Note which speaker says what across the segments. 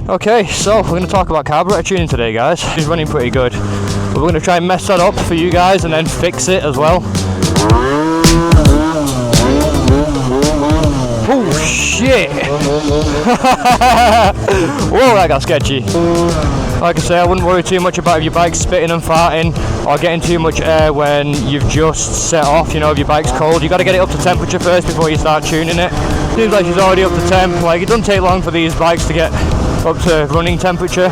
Speaker 1: Okay, so we're going to talk about carburetor tuning today, guys. It's running pretty good, but we're going to try and mess that up for you guys and then fix it as well. Oh shit! Whoa, that got sketchy. Like I say, I wouldn't worry too much about if your bike's spitting and farting or getting too much air when you've just set off. You know, if your bike's cold, you got to get it up to temperature first before you start tuning it. Seems like she's already up to temp. Like, it doesn't take long for these bikes to get up to running temperature.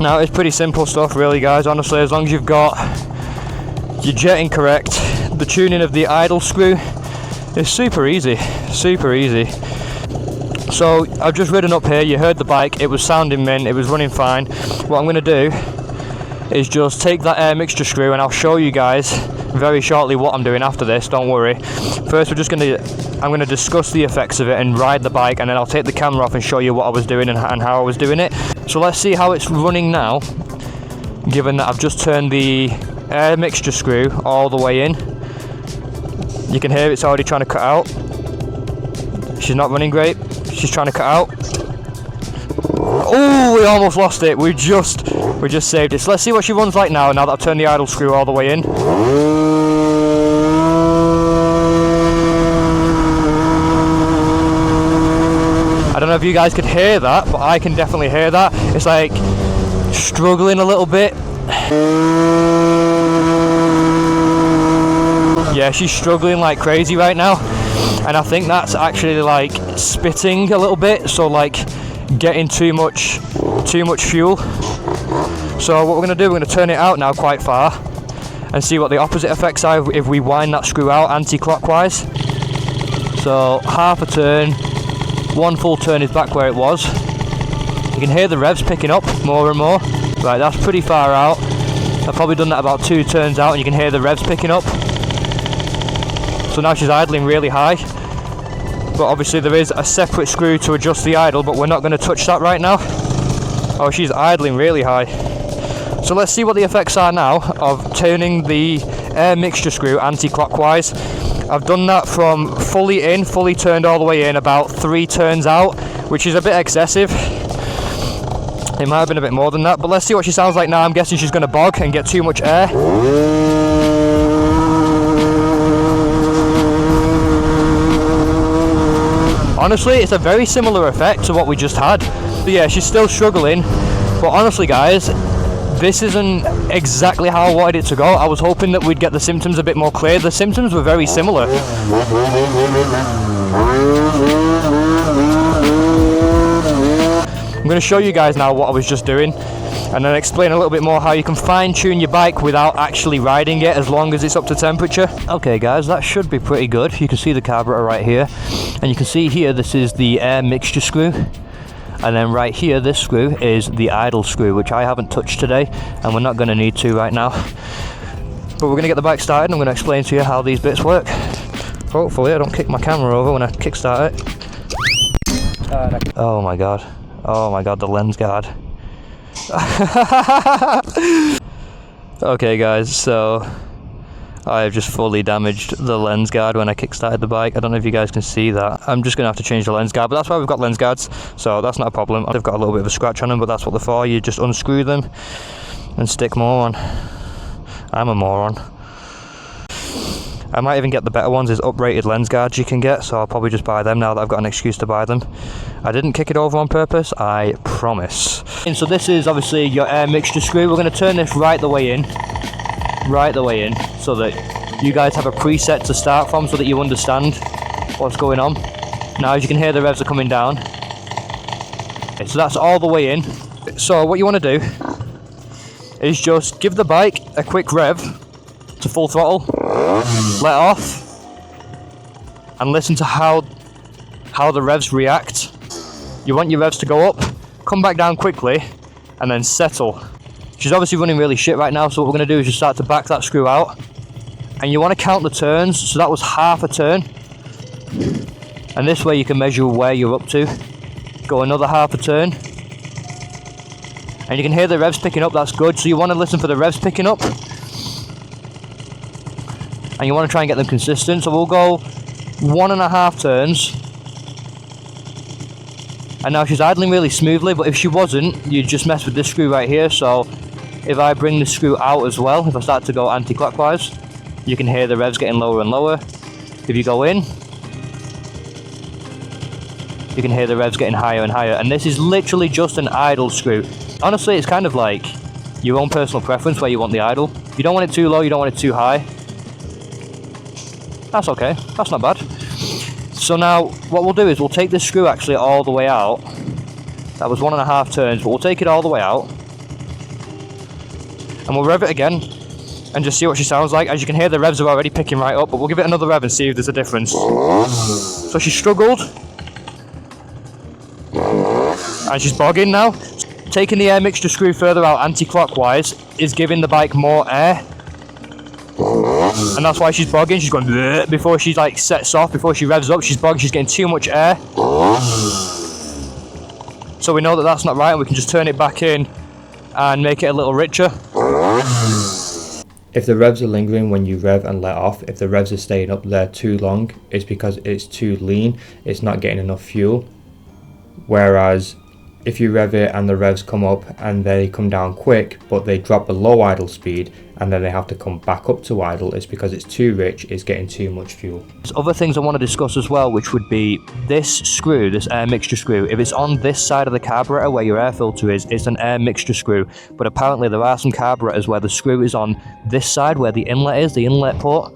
Speaker 1: Now, it's pretty simple stuff really, guys, honestly. As long as you've got your jetting correct, the tuning of the idle screw is super easy. So I've just ridden up here, you heard the bike, it was sounding mint, it was running fine. What I'm going to do is just take that air mixture screw, and I'll show you guys very shortly what I'm doing after this, don't worry. First I'm going to discuss the effects of it and ride the bike, and then I'll take the camera off and show you what I was doing and how I was doing it. So let's see how it's running now, given that I've just turned the air mixture screw all the way in. You can hear it's already trying to cut out. She's not running great. She's trying to cut out. Oh, we almost lost it. We just saved it. So let's see what she runs like now that I've turned the idle screw all the way in. I don't know if you guys could hear that, but I can definitely hear that. It's like struggling a little bit. Yeah, she's struggling like crazy right now, and I think that's actually like spitting a little bit, so like getting too much fuel. So what we're going to do, we're going to turn it out now quite far and see what the opposite effects are if we wind that screw out anti-clockwise. So half a turn, one full turn is back where it was. You can hear the revs picking up more and more. Right, that's pretty far out. I've probably done that about 2 turns out, and you can hear the revs picking up. So now she's idling really high, but obviously there is a separate screw to adjust the idle, but we're not going to touch that right now. Oh, she's idling really high. So let's see what the effects are now of turning the air mixture screw anti-clockwise. I've done that from fully in, fully turned all the way in, about 3 turns out, which is a bit excessive. It might have been a bit more than that, but let's see what she sounds like now. I'm guessing she's going to bog and get too much air. Honestly, it's a very similar effect to what we just had. But yeah, she's still struggling, but honestly guys, this isn't exactly how I wanted it to go. I was hoping that we'd get the symptoms a bit more clear. The symptoms were very similar. I'm going to show you guys now what I was just doing, and then explain a little bit more how you can fine-tune your bike without actually riding it, as long as it's up to temperature. Okay guys, that should be pretty good. You can see the carburetor right here, and you can see here this is the air mixture screw, and then right here this screw is the idle screw, which I haven't touched today, and we're not going to need to right now. But we're going to get the bike started, and I'm going to explain to you how these bits work. Hopefully I don't kick my camera over when I kickstart it. Oh my god, the lens guard. Okay guys, so I've just fully damaged the lens guard when I kickstarted the bike. I don't know if you guys can see that. I'm just going to have to change the lens guard, but that's why we've got lens guards, so that's not a problem. They've got a little bit of a scratch on them, but that's what they're for. You just unscrew them and stick more on. I'm a moron. I might even get the better ones, is uprated lens guards you can get, so I'll probably just buy them now that I've got an excuse to buy them. I didn't kick it over on purpose, I promise. And so this is obviously your air mixture screw. We're going to turn this right the way in, so that you guys have a preset to start from, so that you understand what's going on. Now as you can hear, the revs are coming down. Okay, so that's all the way in. So what you want to do is just give the bike a quick rev to full throttle, let off, and listen to how the revs react. You want your revs to go up, come back down quickly, and then settle. She's obviously running really shit right now, so what we're going to do is just start to back that screw out, and you want to count the turns. So that was half a turn, and this way you can measure where you're up to. Go another half a turn, and you can hear the revs picking up. That's good. So you want to listen for the revs picking up, and you want to try and get them consistent. So we'll go 1.5 turns, and now she's idling really smoothly, but if she wasn't, you'd just mess with this screw right here. So if I bring the screw out as well, if I start to go anti-clockwise, you can hear the revs getting lower and lower. If you go in, you can hear the revs getting higher and higher, and this is literally just an idle screw. Honestly, it's kind of like your own personal preference where you want the idle. You don't want it too low, you don't want it too high. That's okay, that's not bad. So now what we'll do is we'll take this screw actually all the way out. That was 1.5 turns, but we'll take it all the way out and we'll rev it again and just see what she sounds like. As you can hear, the revs are already picking right up, but we'll give it another rev and see if there's a difference. So she struggled and she's bogging now. Taking the air mixture screw further out anti-clockwise is giving the bike more air, and that's why she's bogging. She's going bleh before she like sets off, before she revs up. She's bogging, she's getting too much air. So we know that that's not right, and we can just turn it back in and make it a little richer.
Speaker 2: If the revs are lingering when you rev and let off, if the revs are staying up there too long, it's because it's too lean, it's not getting enough fuel. Whereas if you rev it and the revs come up and they come down quick, but they drop below idle speed and then they have to come back up to idle, it's because it's too rich, it's getting too much fuel.
Speaker 1: There's other things I want to discuss as well, which would be this screw, this air mixture screw. If it's on this side of the carburetor where your air filter is, it's an air mixture screw. But apparently there are some carburetors where the screw is on this side where the inlet is, the inlet port.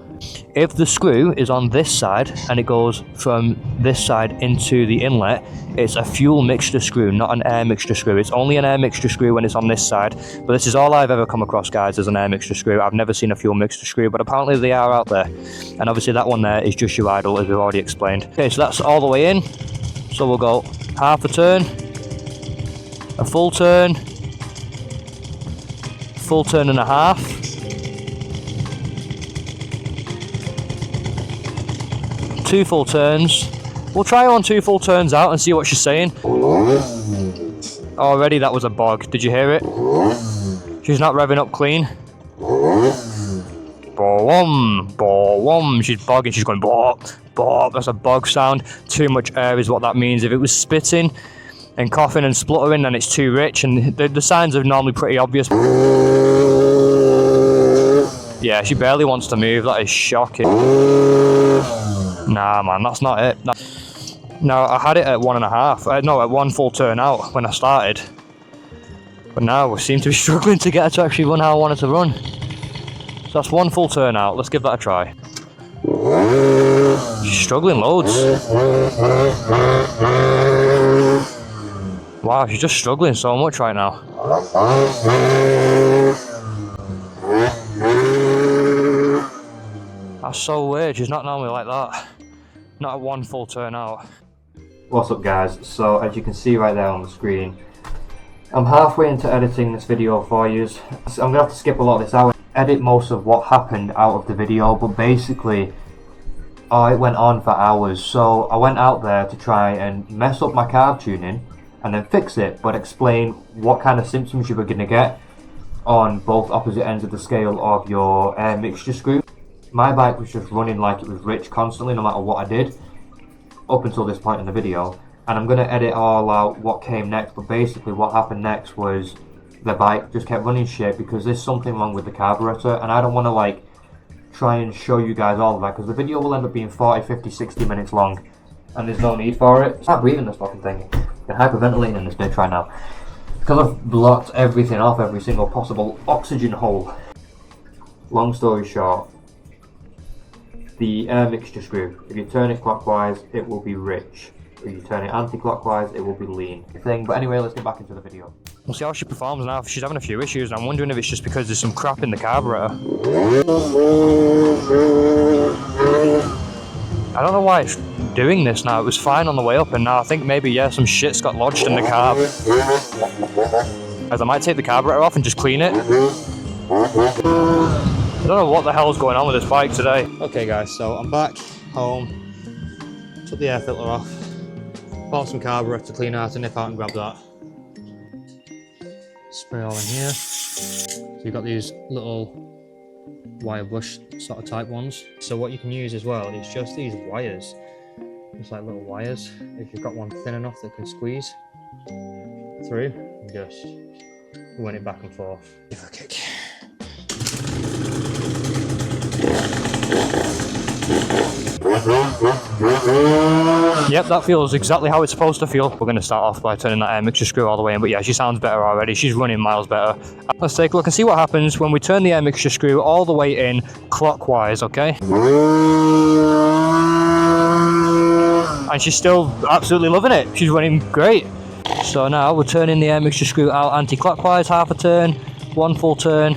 Speaker 1: If the screw is on this side and it goes from this side into the inlet, it's a fuel mixture screw, not an air mixture screw. It's only an air mixture screw when it's on this side, but this is all I've ever come across, guys, as an air mixture screw. I've never seen a fuel mixture screw, but apparently they are out there. And obviously that one there is just your idle, as we've already explained. Okay, so that's all the way in. So we'll go half a turn, a full turn and a half. 2 full turns. We'll try her on 2 full turns out and see what she's saying. Already that was a bog. Did you hear it? She's not revving up clean. Boom, boom. She's bogging. She's going bop, bop. That's a bog sound. Too much air is what that means. If it was spitting and coughing and spluttering, then it's too rich, and the signs are normally pretty obvious. Yeah, she barely wants to move. That is shocking. Nah, man, that's not it. No, I had it at 1.5. No, at 1 full turn out when I started. But now we seem to be struggling to get her to actually run how I want her to run. So that's 1 full turn out. Let's give that a try. She's struggling loads. Wow, she's just struggling so much right now. That's so weird. She's not normally like that. Not at 1 full turn out.
Speaker 2: What's up, guys? So as you can see right there on the screen, I'm halfway into editing this video for you. So I'm gonna have to skip a lot of this out, edit most of what happened out of the video, but basically it went on for hours. So I went out there to try and mess up my carb tuning and then fix it, but explain what kind of symptoms you were gonna get on both opposite ends of the scale of your air mixture screw. My bike was just running like it was rich constantly, no matter what I did, up until this point in the video. And I'm going to edit all out what came next, but basically what happened next was the bike just kept running shit because there's something wrong with the carburetor, and I don't want to like try and show you guys all of that because the video will end up being 40, 50, 60 minutes long, and there's no need for it. Stop breathing this fucking thing. I'm hyperventilating in this bitch right now because I've blocked everything off, every single possible oxygen hole. Long story short, the air mixture screw, if you turn it clockwise, it will be rich. If you turn it anti-clockwise, it will be lean. But anyway, let's get back into the video.
Speaker 1: We'll see how she performs now. She's having a few issues, and I'm wondering if it's just because there's some crap in the carburetor. I don't know why it's doing this now. It was fine on the way up, and now I think maybe, yeah, some shit's got lodged in the carb. As I might take the carburetor off and just clean it. I don't know what the hell's going on with this bike today. Okay guys, so I'm back home, took the air filter off, bought some carburetor to clean out and nip out and grab that. Spray all in here. So you've got these little wire brush sort of type ones. So what you can use as well is just these wires. It's like little wires. If you've got one thin enough that can squeeze through, and just run it back and forth. Give it a kick. Yep, that feels exactly how it's supposed to feel. We're going to start off by turning that air mixture screw all the way in, but yeah, she sounds better already. She's running miles better. Let's take a look and see what happens when we turn the air mixture screw all the way in clockwise, okay? And she's still absolutely loving it. She's running great. So now we're turning the air mixture screw out anti-clockwise, half a turn, one full turn.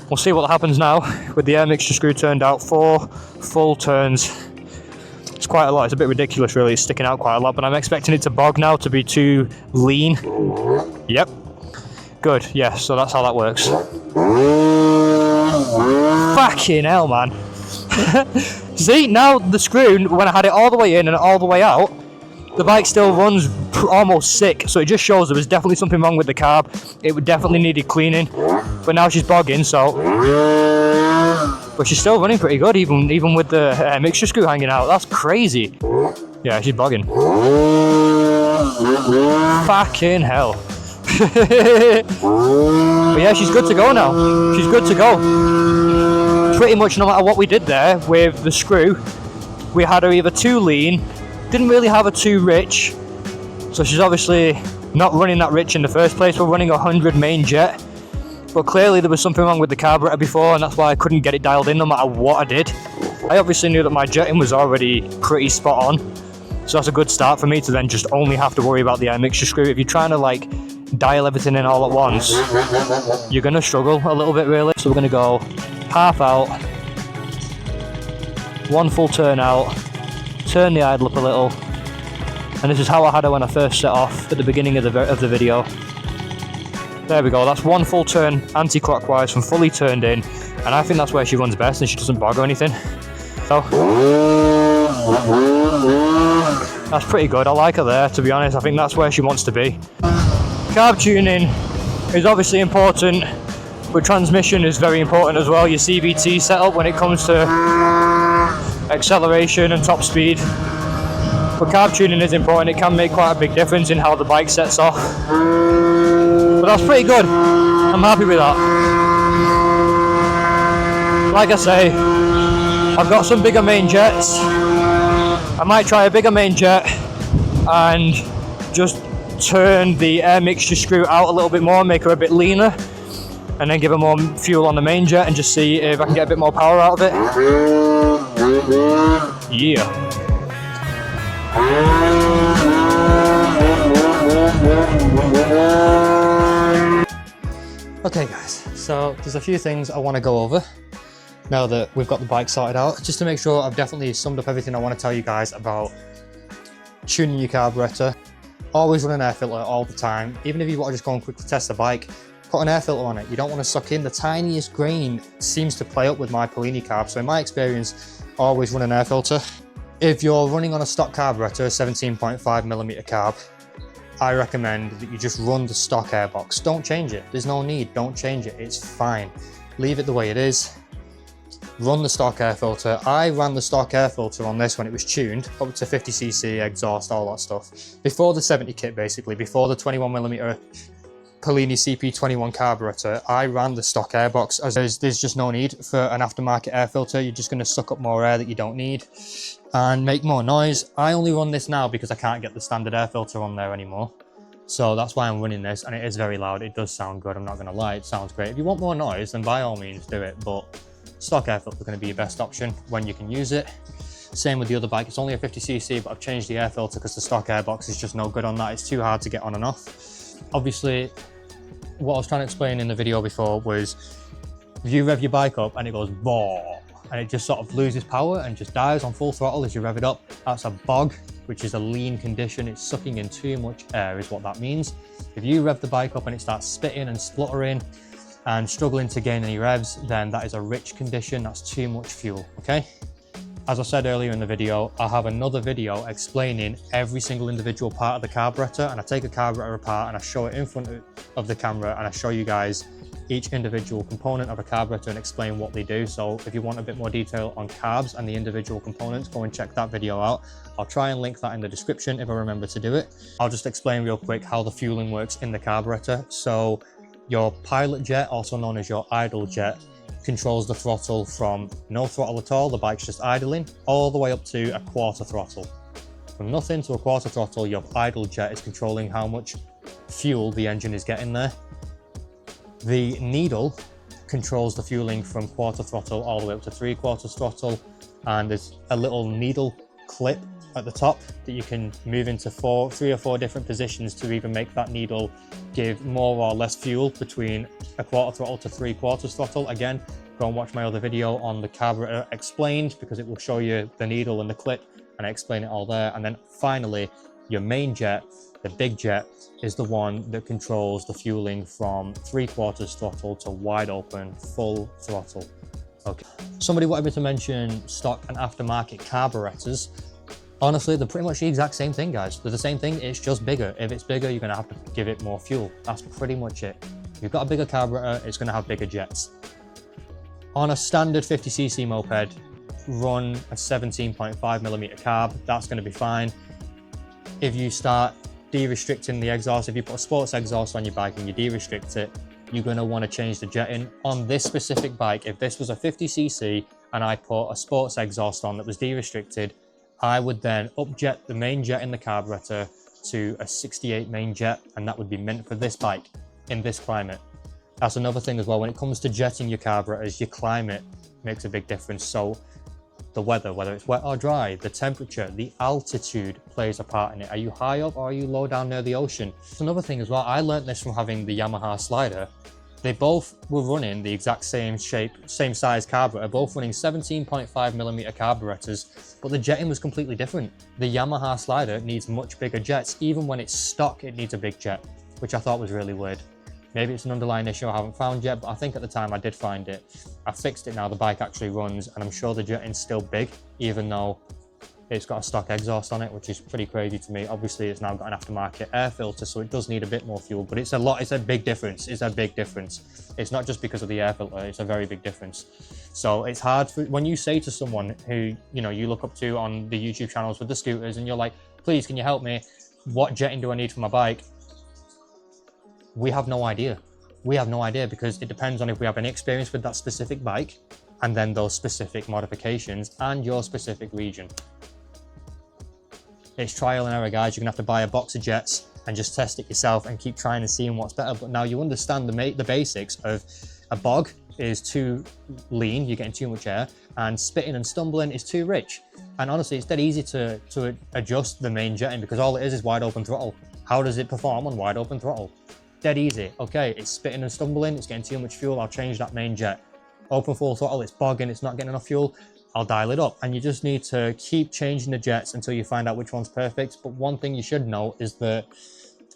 Speaker 1: We'll see what happens now with the air mixture screw turned out. 4 full turns. It's quite a lot. It's a bit ridiculous really. It's sticking out quite a lot, but I'm expecting it to bog now, to be too lean. Yep. Good. Yeah, so that's how that works. Fucking hell, man. See, now the screw, when I had it all the way in and all the way out, the bike still runs almost sick, so it just shows there was definitely something wrong with the carb. It would definitely needed cleaning, but now she's bogging, so... But she's still running pretty good, even with the mixture screw hanging out. That's crazy. Yeah, she's bogging. Fucking hell. But yeah, she's good to go now. She's good to go. Pretty much no matter what we did there with the screw, we had her either too lean, didn't really have her too rich, so she's obviously not running that rich in the first place. We're running 100 main jet, but clearly there was something wrong with the carburetor before, and that's why I couldn't get it dialed in no matter what I did. I obviously knew that my jetting was already pretty spot on, so that's a good start for me to then just only have to worry about the air mixture screw. If you're trying to like dial everything in all at once, you're going to struggle a little bit really. So we're going to go half out, 1 full turn out, turn the idle up a little, and this is how I had her when I first set off at the beginning of the video. There we go, that's 1 full turn anti-clockwise from fully turned in, and I think that's where she runs best and she doesn't bog or anything. So that's pretty good. I like her there, to be honest. I think that's where she wants to be. Carb tuning is obviously important, but transmission is very important as well. Your CVT setup when it comes to acceleration and top speed. But carb tuning is important. It can make quite a big difference in how the bike sets off. But that's pretty good. I'm happy with that. Like I say, I've got some bigger main jets. I might try a bigger main jet and just turn the air mixture screw out a little bit more, make her a bit leaner, and then give her more fuel on the main jet and just see if I can get a bit more power out of it. Yeah. Okay guys, so there's a few things I want to go over now that we've got the bike sorted out, just to make sure I've definitely summed up everything I want to tell you guys about tuning your carburetor. Always run an air filter all the time. Even if you want to just go and quickly test the bike, put an air filter on it. You don't want to suck in the tiniest grain. It seems to play up with my Polini carb, so in my experience, always run an air filter. If you're running on a stock carburetor, 17.5mm carb, I recommend that you just run the stock airbox. Don't change it. There's no need. Don't change it. It's fine. Leave it the way it is. Run the stock air filter. I ran the stock air filter on this when it was tuned up to 50cc exhaust, all that stuff. Before the 70 kit, basically, before the 21mm Polini CP21 carburetor, I ran the stock airbox, as there's just no need for an aftermarket air filter. You're just going to suck up more air that you don't need and make more noise. I only run this now because I can't get the standard air filter on there anymore. So that's why I'm running this, and it is very loud. It does sound good, I'm not going to lie, it sounds great. If you want more noise, then by all means do it, but stock air filter is going to be your best option when you can use it. Same with the other bike. It's only a 50cc, but I've changed the air filter because the stock airbox is just no good on that. It's too hard to get on and off. Obviously, what I was trying to explain in the video before was if you rev your bike up and it goes boom, and it just sort of loses power and just dies on full throttle as you rev it up, that's a bog, which is a lean condition. It's sucking in too much air is what that means. If you rev the bike up and it starts spitting and spluttering and struggling to gain any revs, then that is a rich condition. That's too much fuel, okay? As I said earlier in the video, I have another video explaining every single individual part of the carburetor, and I take a carburetor apart and I show it in front of the camera and I show you guys each individual component of a carburetor and explain what they do. So if you want a bit more detail on carbs and the individual components, go and check that video out. I'll try and link that in the description if I remember to do it. I'll just explain real quick how the fueling works in the carburetor. So your pilot jet, also known as your idle jet, controls the throttle from no throttle at all, the bike's just idling, all the way up to a quarter throttle. From nothing to a quarter throttle, your idle jet is controlling how much fuel the engine is getting there. The needle controls the fueling from quarter throttle all the way up to 3/4 throttle, and there's a little needle clip at the top that you can move into 3 or 4 different positions to even make that needle give more or less fuel between a quarter throttle to 3/4 throttle. Again, go and watch my other video on the carburetor explained, because it will show you the needle and the clip, and I explain it all there. And then finally, your main jet, the big jet, is the one that controls the fueling from 3/4 throttle to wide open full throttle. Okay. Somebody wanted me to mention stock and aftermarket carburetors. Honestly, they're pretty much the exact same thing, guys. They're the same thing, it's just bigger. If it's bigger, you're gonna have to give it more fuel. That's pretty much it. If you've got a bigger carburetor, it's gonna have bigger jets. On a standard 50cc moped, run a 17.5mm carb, that's gonna be fine. If you start de-restricting the exhaust, if you put a sports exhaust on your bike and you de-restrict it, you're going to want to change the jetting. On this specific bike, if this was a 50cc and I put a sports exhaust on that was de-restricted, I would then upjet the main jet in the carburetor to a 68 main jet, and that would be meant for this bike in this climate. That's another thing as well. When it comes to jetting your carburetors, your climate makes a big difference. So the weather, whether it's wet or dry, the temperature, the altitude plays a part in it. Are you high up or are you low down near the ocean? It's another thing as well. I learned this from having the Yamaha slider. They both were running the exact same shape, same size carburetor, both running 17.5mm carburetors, but the jetting was completely different. The Yamaha slider needs much bigger jets. Even when it's stock, it needs a big jet, which I thought was really weird. Maybe it's an underlying issue I haven't found yet, but I think at the time I did find it. I fixed it now, the bike actually runs, and I'm sure the jetting's still big, even though it's got a stock exhaust on it, which is pretty crazy to me. Obviously, it's now got an aftermarket air filter, so it does need a bit more fuel, but it's a big difference. It's a big difference. It's not just because of the air filter, it's a very big difference. So it's hard when you say to someone who, you look up to on the YouTube channels with the scooters, and you're like, please, can you help me? What jetting do I need for my bike? We have no idea. We have no idea, because it depends on if we have any experience with that specific bike, and then those specific modifications and your specific region. It's trial and error, guys. You're gonna have to buy a box of jets and just test it yourself and keep trying and seeing what's better. But now you understand the basics of a bog is too lean, you're getting too much air, and spitting and stumbling is too rich. And honestly, it's dead easy to adjust the main jetting, because all it is wide open throttle. How does it perform on wide open throttle? Dead easy. Okay, it's spitting and stumbling, it's getting too much fuel, I'll change that main jet. Open full throttle, it's bogging, it's not getting enough fuel, I'll dial it up. And you just need to keep changing the jets until you find out which one's perfect. But one thing you should know is that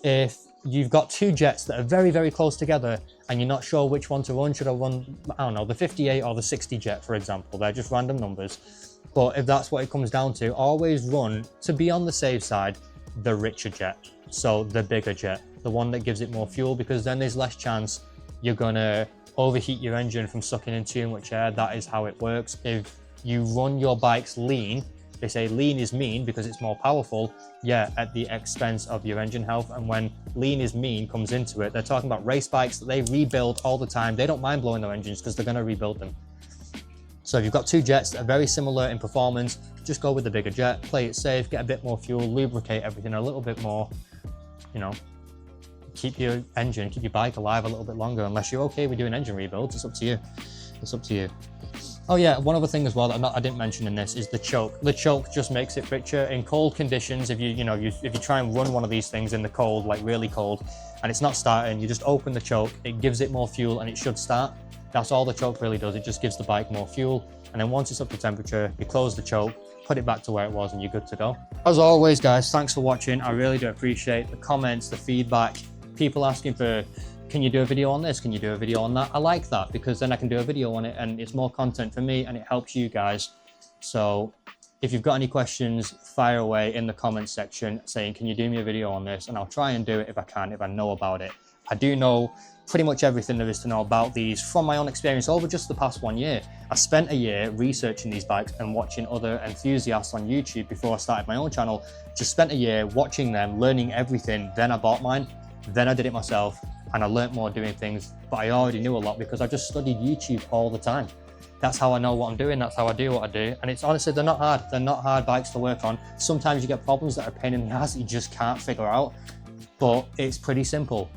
Speaker 1: if you've got 2 jets that are very, very close together and you're not sure which one to run, should I run, I don't know, the 58 or the 60 jet, for example? They're just random numbers. But if that's what it comes down to, always run, to be on the safe side, the richer jet. So the bigger jet, the one that gives it more fuel, because then there's less chance you're gonna overheat your engine from sucking in too much air. That is how it works. If you run your bikes lean, they say lean is mean because it's more powerful, yeah, at the expense of your engine health. And when lean is mean comes into it, they're talking about race bikes that they rebuild all the time. They don't mind blowing their engines because they're gonna rebuild them. So if you've got 2 jets that are very similar in performance, just go with the bigger jet, play it safe, get a bit more fuel, lubricate everything a little bit more, keep your engine, keep your bike alive a little bit longer. Unless you're okay with doing engine rebuilds, it's up to you. It's up to you. Oh yeah, one other thing as well that I didn't mention in this is the choke. The choke just makes it richer in cold conditions. If you try and run one of these things in the cold, like really cold, and it's not starting, you just open the choke, it gives it more fuel and it should start. That's all the choke really does. It just gives the bike more fuel. And then once it's up to temperature, you close the choke, put it back to where it was, and you're good to go. As always, guys, thanks for watching. I really do appreciate the comments, the feedback, people asking for, can you do a video on this? Can you do a video on that? I like that, because then I can do a video on it and it's more content for me and it helps you guys. So if you've got any questions, fire away in the comments section saying, can you do me a video on this? And I'll try and do it if I can, if I know about it. I do know pretty much everything there is to know about these from my own experience over just the past 1 year. I spent a year researching these bikes and watching other enthusiasts on YouTube before I started my own channel. Just spent a year watching them, learning everything. Then I bought mine, then I did it myself, and I learnt more doing things, but I already knew a lot because I just studied YouTube all the time. That's how I know what I'm doing, that's how I do what I do. And it's honestly, they're not hard. They're not hard bikes to work on. Sometimes you get problems that are a pain in the ass that you just can't figure out, but it's pretty simple.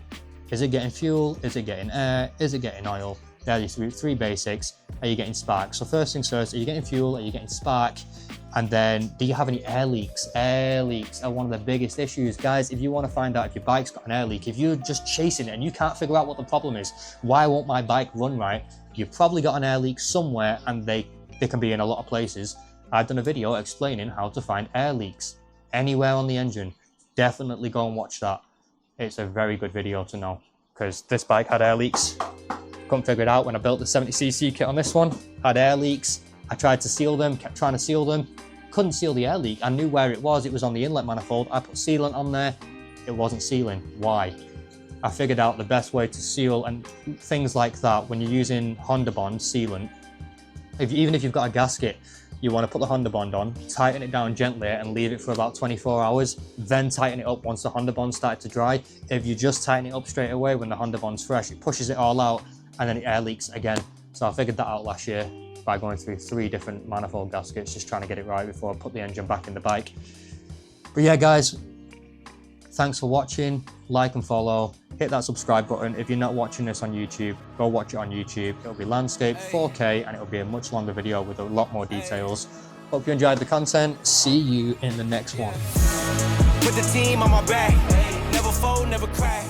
Speaker 1: Is it getting fuel? Is it getting air? Is it getting oil? There are these three basics. Are you getting spark? So first things first, are you getting fuel? Are you getting spark? And then, do you have any air leaks? Air leaks are one of the biggest issues. Guys, if you want to find out if your bike's got an air leak, if you're just chasing it and you can't figure out what the problem is, why won't my bike run right? You've probably got an air leak somewhere, and they can be in a lot of places. I've done a video explaining how to find air leaks anywhere on the engine. Definitely go and watch that. It's a very good video to know, because this bike had air leaks. Couldn't figure it out when I built the 70cc kit on this one. Had air leaks. I tried to seal them, kept trying to seal them. Couldn't seal the air leak. I knew where it was on the inlet manifold. I put sealant on there, it wasn't sealing. Why? I figured out the best way to seal and things like that when you're using Honda Bond sealant. Even if you've got a gasket, you want to put the Honda Bond on, tighten it down gently and leave it for about 24 hours, then tighten it up once the Honda Bond started to dry. If you just tighten it up straight away when the Honda Bond's fresh, it pushes it all out and then it air leaks again. So I figured that out last year by going through 3 different manifold gaskets, just trying to get it right before I put the engine back in the bike. But yeah, guys, thanks for watching. Like and follow. Hit that subscribe button. If you're not watching this on YouTube, go watch it on YouTube. It'll be landscape 4K and it'll be a much longer video with a lot more details. Hope you enjoyed the content. See you in the next one.
Speaker 3: Put the team on my back, never fold, never crack.